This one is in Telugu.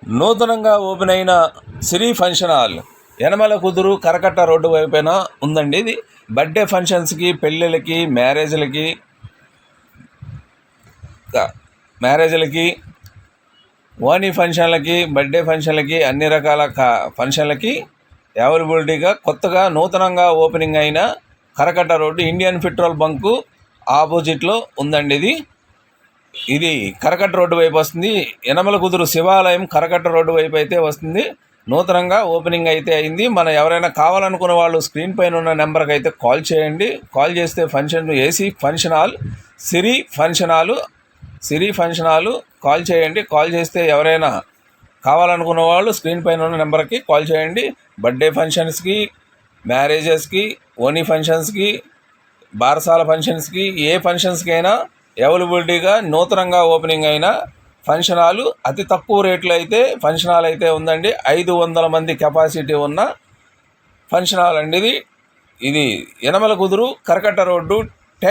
నూతనంగా ఓపెన్ అయిన శ్రీ ఫంక్షన్ హాల్ యనమల కుదురు కరకట్ట రోడ్డు వైపున ఉందండి. ఇది బర్త్డే ఫంక్షన్స్కి, పెళ్ళిళ్ళకి, మ్యారేజ్లకి, ఓనీ ఫంక్షన్లకి, బర్త్డే ఫంక్షన్లకి, అన్ని రకాల ఫంక్షన్లకి అవైలబిలిటీగా కొత్తగా నూతనంగా ఓపెనింగ్ అయిన కరకట్ట రోడ్డు ఇండియన్ పెట్రోల్ బంకు ఆపోజిట్లో ఉందండి. ఇది కరకట్ట రోడ్డు వైపు వస్తుంది. యనమల కుదురు శివాలయం కరకట్ట రోడ్డు వైపు అయితే వస్తుంది. నూతనంగా ఓపెనింగ్ అయితే అయింది. మనం ఎవరైనా కావాలనుకున్న వాళ్ళు స్క్రీన్ పైన ఉన్న నెంబర్కి అయితే కాల్ చేయండి. కాల్ చేస్తే ఏసీ ఫంక్షన్ హాల్ సిరి ఫంక్షన్ హాల్ కాల్ చేయండి. కాల్ చేస్తే ఎవరైనా కావాలనుకున్న వాళ్ళు స్క్రీన్ పైన ఉన్న నెంబర్కి కాల్ చేయండి. బర్త్డే ఫంక్షన్స్కి, మ్యారేజెస్కి, ఓనీ ఫంక్షన్స్కి, బారసాల ఫంక్షన్స్కి, ఏ ఫంక్షన్స్కి అయినా అవైలబిలిటీగా నూతనంగా ఓపెనింగ్ అయిన ఫంక్షన్ హాల్, అతి తక్కువ రేట్లో అయితే ఫంక్షన్ హాల్ అయితే ఉందండి. 500 మంది కెపాసిటీ ఉన్న ఫంక్షన్ హాల్ అండి ఇది. యనమల కుదురు కరకట్ట రోడ్డు